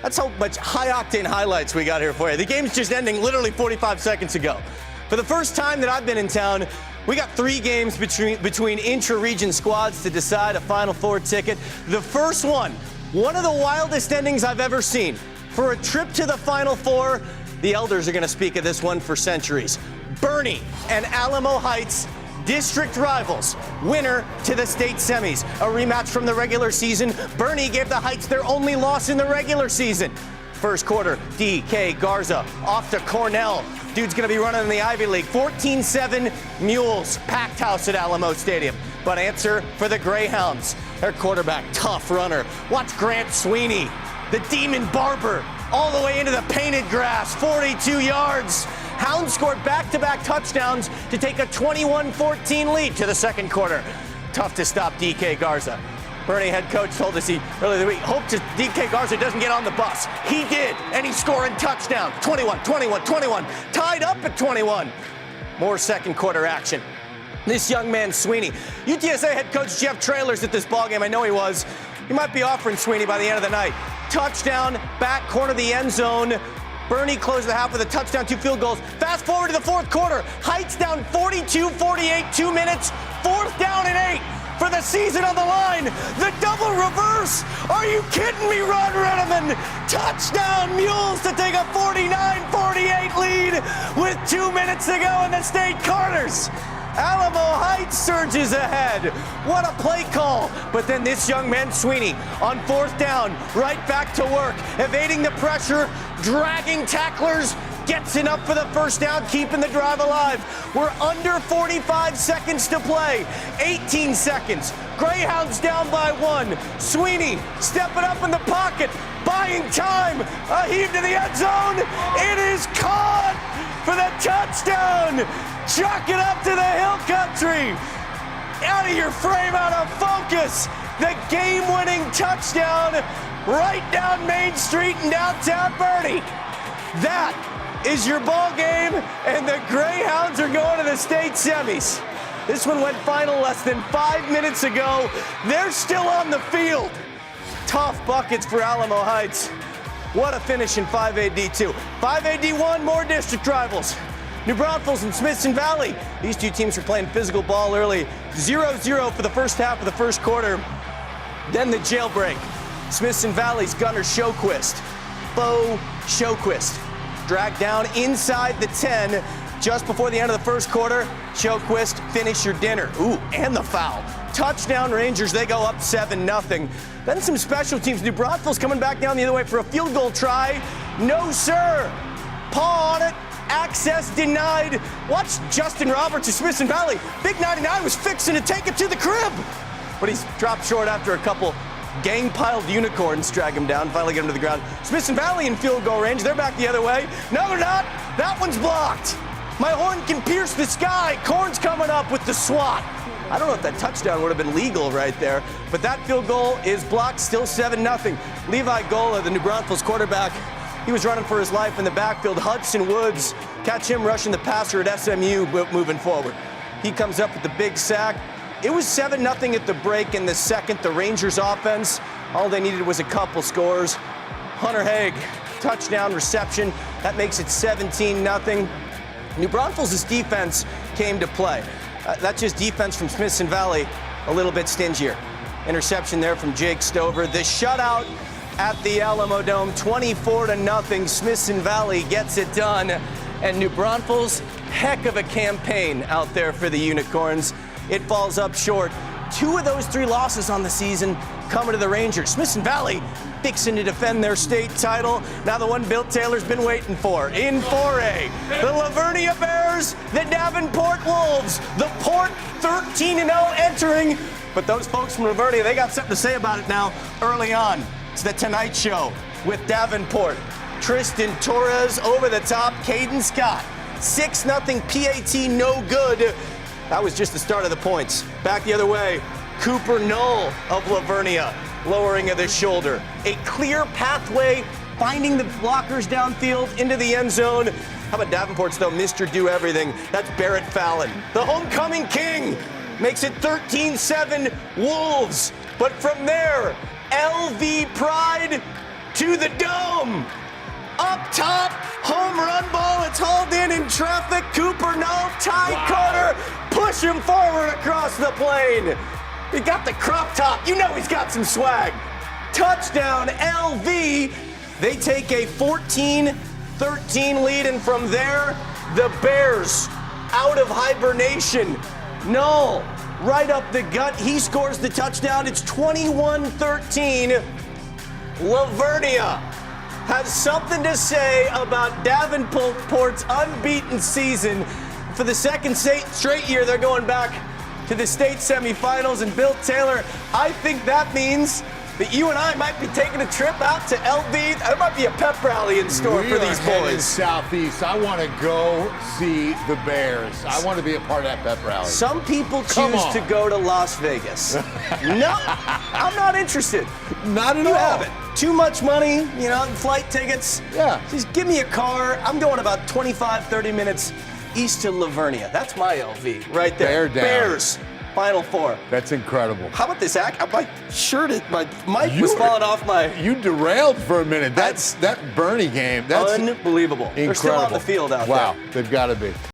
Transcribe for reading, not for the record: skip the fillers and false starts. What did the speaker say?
That's how much high-octane highlights we got here for you. The game's just ending literally 45 seconds ago. For the first time that I've been in town, we got 3 games between intra-region squads to decide a Final Four ticket. The first one of the wildest endings I've ever seen. For a trip to the Final Four, the elders are going to speak of this one for centuries. Boerne and Alamo Heights, district rivals, winner to the state semis. A rematch from the regular season. Boerne gave the Heights their only loss in the regular season. First quarter, D.K. Garza off to Cornell. Dude's going to be running in the Ivy League. 14-7 Mules, packed house at Alamo Stadium. But answer for the Greyhounds. Their quarterback, tough runner. Watch Grant Sweeney, the Demon Barber, all the way into the painted grass, 42 yards. Hounds scored back-to-back touchdowns to take a 21-14 lead to the second quarter. Tough to stop D.K. Garza. Boerne head coach told us earlier in the week hoped D.K. Garza doesn't get on the bus. He did, and he's scoring touchdown. 21, 21, 21. Tied up at 21. More second quarter action. This young man, Sweeney. UTSA head coach Jeff Trailers at this ballgame. I know he was. He might be offering Sweeney by the end of the night. Touchdown, back corner of the end zone. Boerne closed the half with a touchdown, 2 field goals. Fast forward to the fourth quarter. Heights down 42-48, 2 minutes. 4th down and 8 for the season on the line. The double reverse. Are you kidding me, Ron Redeman? Touchdown Mules to take a 49-48 lead with 2 minutes to go in the state quarters. Alamo Heights surges ahead. What a play call. But then this young man, Sweeney, on 4th down, right back to work, evading the pressure, dragging tacklers, gets enough for the first down, keeping the drive alive. We're under 45 seconds to play. 18 seconds. Greyhounds down by 1. Sweeney stepping up in the pocket, buying time. A heave to the end zone. It is caught for the touchdown. Chuck it up to the hill country. Out of your frame, out of focus. The game-winning touchdown right down Main Street in downtown Boerne. That is your ball game, and the Greyhounds are going to the state semis. This one went final less than 5 minutes ago. They're still on the field. Tough buckets for Alamo Heights. What a finish in 5A D2. 5A D1, more district rivals. New Braunfels and Smithson Valley. These 2 teams were playing physical ball early. 0-0 for the first half of the first quarter. Then the jailbreak. Smithson Valley's Gunnar Shoquist. Bo Shoquist. Dragged down inside the 10 just before the end of the first quarter. Shoquist, finish your dinner. Ooh, and the foul. Touchdown Rangers, they go up 7-0. Then some special teams. New Braunfels coming back down the other way for a field goal try. No, sir. Paw on it. Access denied. Watch Justin Roberts of Smithson Valley. Big 99 was fixing to take it to the crib. But he's dropped short after a couple gang-piled unicorns drag him down, finally get him to the ground. Smithson Valley in field goal range. They're back the other way. No, they're not. That one's blocked. My horn can pierce the sky. Corn's coming up with the swat. I don't know if that touchdown would have been legal right there, but that field goal is blocked, still 7-0. Levi Gola, the New Braunfels quarterback, he was running for his life in the backfield. Hudson Woods, catch him rushing the passer at SMU moving forward. He comes up with the big sack. It was 7-0 at the break in the second. The Rangers offense, all they needed was a couple scores. Hunter Haig, touchdown reception. That makes it 17-0. New Braunfels' defense came to play. That's just defense from Smithson Valley, a little bit stingier. Interception there from Jake Stover. The shutout at the Alamo Dome, 24-0. Smithson Valley gets it done. And New Braunfels, heck of a campaign out there for the Unicorns. It falls up short. 2 of those 3 losses on the season coming to the Rangers. Smithson Valley fixing to defend their state title. Now the one Bill Taylor's been waiting for. In 4A, the Vernia Bears, the Davenport Wolves, the Port 13-0 entering. But those folks from Vernia, they got something to say about it now early on. It's the Tonight Show with Davenport. Tristan Torres over the top, Caden Scott. 6-0 PAT, no good. That was just the start of the points. Back the other way, Cooper Knoll of Vernia, lowering of the shoulder. A clear pathway, finding the blockers downfield into the end zone. How about Davenport's, though, Mr. Do Everything? That's Barrett Fallon. The homecoming king makes it 13-7 Wolves. But from there, LV Pride to the dome. Up top, home run ball. It's hauled in traffic. Cooper, no. Ty Carter, push him forward across the plane. He got the crop top. You know he's got some swag. Touchdown, LV. They take a 14-13 lead, and from there, the Bears out of hibernation. No, right up the gut. He scores the touchdown. It's 21-13. Vernia has something to say about Davenport's unbeaten season. For the second straight year, they're going back to the state semifinals. And Bill Taylor, I think that means that you and I might be taking a trip out to LV. There might be a pep rally in store for these boys. Southeast. I want to go see the Bears. I want to be a part of that pep rally. Some people choose to go to Las Vegas. No, I'm not interested. Not at all. You have it. Too much money, flight tickets. Yeah. Just give me a car. I'm going about 25, 30 minutes east to Vernia. That's my LV right there. Bear down. Bears. Final four. That's incredible. How about this act? My shirt, my mic was falling off my. You derailed for a minute. That Bernie game. That's unbelievable. incredible. They're still on the field out there. Wow, they've got to be.